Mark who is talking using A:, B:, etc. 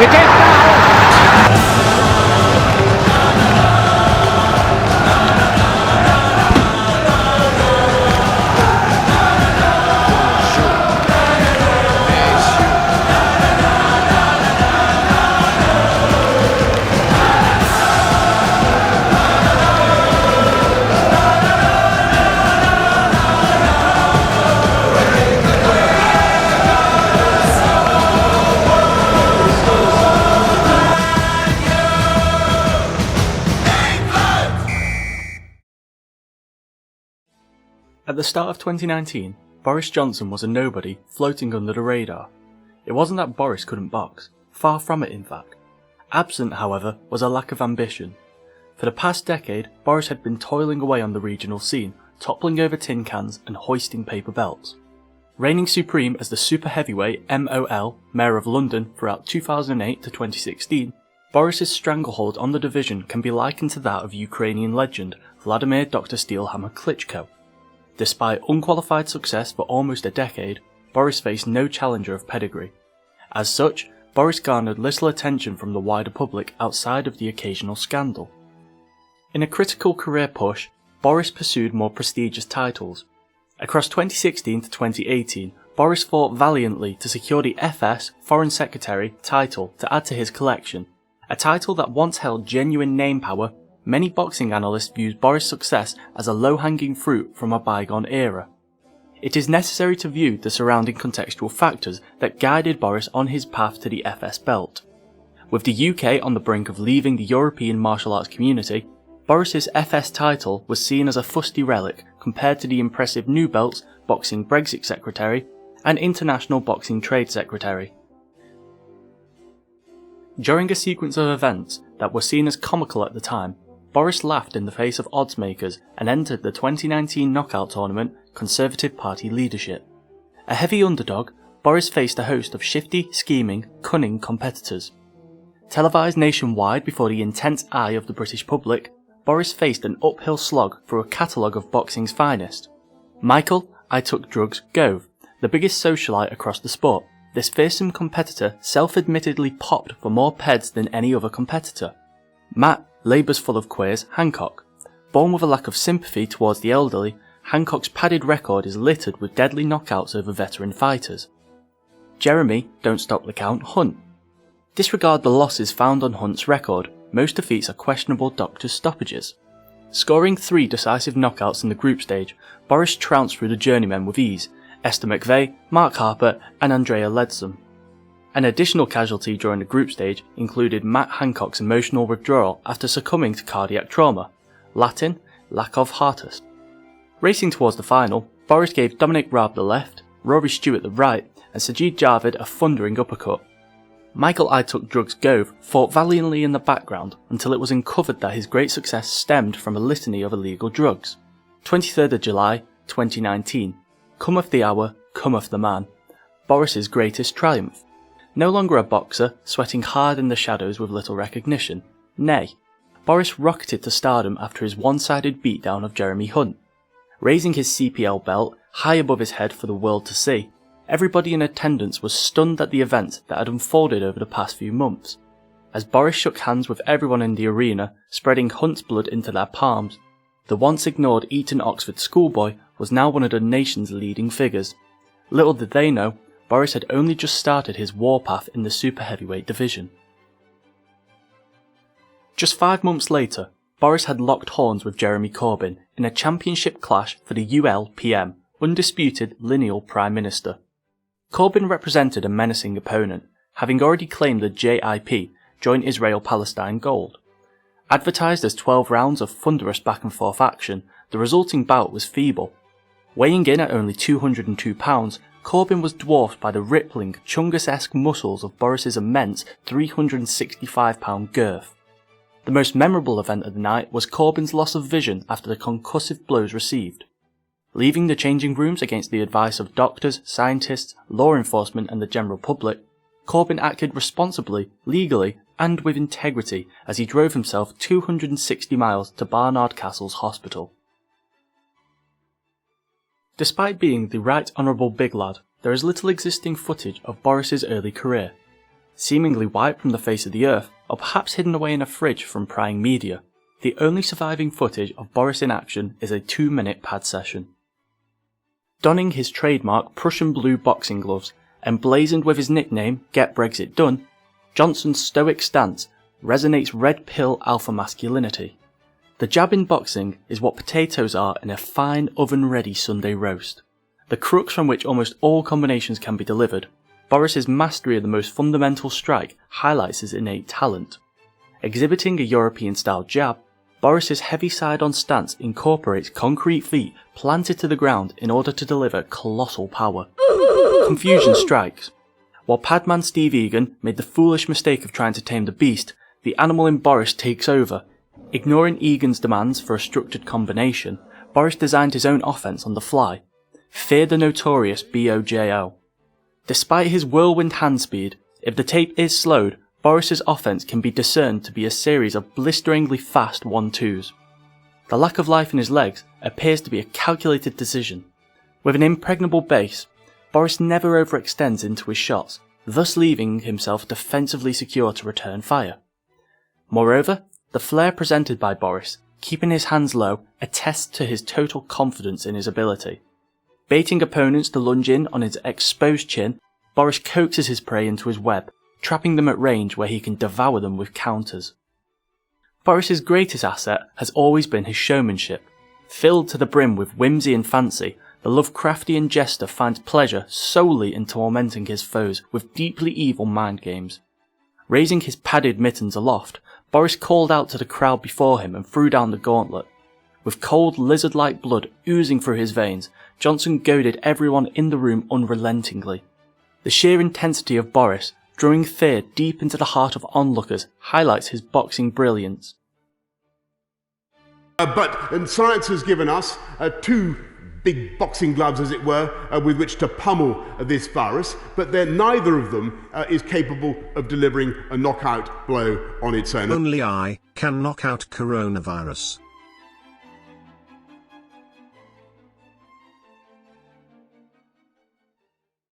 A: It is now!
B: At the start of 2019, Boris Johnson was a nobody floating under the radar. It wasn't that Boris couldn't box, far from it in fact. Absent, however, was a lack of ambition. For the past decade, Boris had been toiling away on the regional scene, toppling over tin cans and hoisting paper belts. Reigning supreme as the super heavyweight MOL, Mayor of London throughout 2008 to 2016, Boris's stranglehold on the division can be likened to that of Ukrainian legend Vladimir Dr. Steelhammer Klitschko. Despite unqualified success for almost a decade, Boris faced no challenger of pedigree. As such, Boris garnered little attention from the wider public outside of the occasional scandal. In a critical career push, Boris pursued more prestigious titles. Across 2016 to 2018, Boris fought valiantly to secure the FS Foreign Secretary title to add to his collection, a title that once held genuine name power. Many boxing analysts view Boris' success as a low-hanging fruit from a bygone era. It is necessary to view the surrounding contextual factors that guided Boris on his path to the FS belt. With the UK on the brink of leaving the European martial arts community, Boris's FS title was seen as a fusty relic compared to the impressive new belts Boxing Brexit Secretary and International Boxing Trade Secretary. During a sequence of events that were seen as comical at the time, Boris laughed in the face of odds makers and entered the 2019 knockout tournament Conservative Party leadership. A heavy underdog, Boris faced a host of shifty, scheming, cunning competitors. Televised nationwide before the intense eye of the British public, Boris faced an uphill slog through a catalogue of boxing's finest. Michael, I Took Drugs Gove, the biggest socialite across the sport, this fearsome competitor self-admittedly popped for more peds than any other competitor. Matt, Labour's full of queers, Hancock. Born with a lack of sympathy towards the elderly, Hancock's padded record is littered with deadly knockouts over veteran fighters. Jeremy, Don't Stop the Count, Hunt. Disregard the losses found on Hunt's record, most defeats are questionable doctor's stoppages. Scoring 3 decisive knockouts in the group stage, Boris trounced through the journeymen with ease, Esther McVeigh, Mark Harper and Andrea Leadsom. An additional casualty during the group stage included Matt Hancock's emotional withdrawal after succumbing to cardiac trauma, Latin, lack of heartus. Racing towards the final, Boris gave Dominic Raab the left, Rory Stewart the right, and Sajid Javid a thundering uppercut. Michael I Took Drugs Gove fought valiantly in the background until it was uncovered that his great success stemmed from a litany of illegal drugs. 23rd of July, 2019. Cometh the hour, cometh the man. Boris's greatest triumph. No longer a boxer, sweating hard in the shadows with little recognition. Nay, Boris rocketed to stardom after his one-sided beatdown of Jeremy Hunt. Raising his CPL belt high above his head for the world to see, everybody in attendance was stunned at the events that had unfolded over the past few months. As Boris shook hands with everyone in the arena, spreading Hunt's blood into their palms, the once ignored Eton Oxford schoolboy was now one of the nation's leading figures. Little did they know, Boris had only just started his warpath in the super heavyweight division. Just 5 months later, Boris had locked horns with Jeremy Corbyn in a championship clash for the ULPM, Undisputed Lineal Prime Minister. Corbyn represented a menacing opponent, having already claimed the JIP, Joint Israel-Palestine Gold. Advertised as 12 rounds of thunderous back-and-forth action, the resulting bout was feeble. Weighing in at only 202 pounds, Corbyn was dwarfed by the rippling, Chungus-esque muscles of Boris's immense 365-pound girth. The most memorable event of the night was Corbyn's loss of vision after the concussive blows received. Leaving the changing rooms against the advice of doctors, scientists, law enforcement and the general public, Corbyn acted responsibly, legally and with integrity as he drove himself 260 miles to Barnard Castle's hospital. Despite being the Right Honourable Big Lad, there is little existing footage of Boris's early career. seemingly wiped from the face of the earth, or perhaps hidden away in a fridge from prying media. The only surviving footage of Boris in action is a 2-minute pad session. Donning his trademark Prussian blue boxing gloves, emblazoned with his nickname, Get Brexit Done, Johnson's stoic stance resonates red pill alpha masculinity. The jab in boxing is what potatoes are in a fine oven-ready Sunday roast. The crux from which almost all combinations can be delivered, Boris's mastery of the most fundamental strike highlights his innate talent. Exhibiting a European-style jab, Boris's heavy side-on stance incorporates concrete feet planted to the ground in order to deliver colossal power. Confusion strikes. While Padman Steve Egan made the foolish mistake of trying to tame the beast, the animal in Boris takes over. Ignoring Egan's demands for a structured combination, Boris designed his own offense on the fly. Fear the notorious Bojo. Despite his whirlwind hand speed, if the tape is slowed, Boris's offense can be discerned to be a series of blisteringly fast 1-2s. The lack of life in his legs appears to be a calculated decision. With an impregnable base, Boris never overextends into his shots, thus leaving himself defensively secure to return fire. Moreover, the flair presented by Boris, keeping his hands low, attests to his total confidence in his ability. Baiting opponents to lunge in on his exposed chin, Boris coaxes his prey into his web, trapping them at range where he can devour them with counters. Boris's greatest asset has always been his showmanship. Filled to the brim with whimsy and fancy, the Lovecraftian jester finds pleasure solely in tormenting his foes with deeply evil mind games. Raising his padded mittens aloft, Boris called out to the crowd before him and threw down the gauntlet. With cold lizard-like blood oozing through his veins, Johnson goaded everyone in the room unrelentingly. The sheer intensity of Boris, drawing fear deep into the heart of onlookers, highlights his boxing brilliance.
C: But science has given us 2 big boxing gloves, as it were, with which to pummel this virus, but then neither of them is capable of delivering a knockout blow on its own.
D: Only I can knock out coronavirus.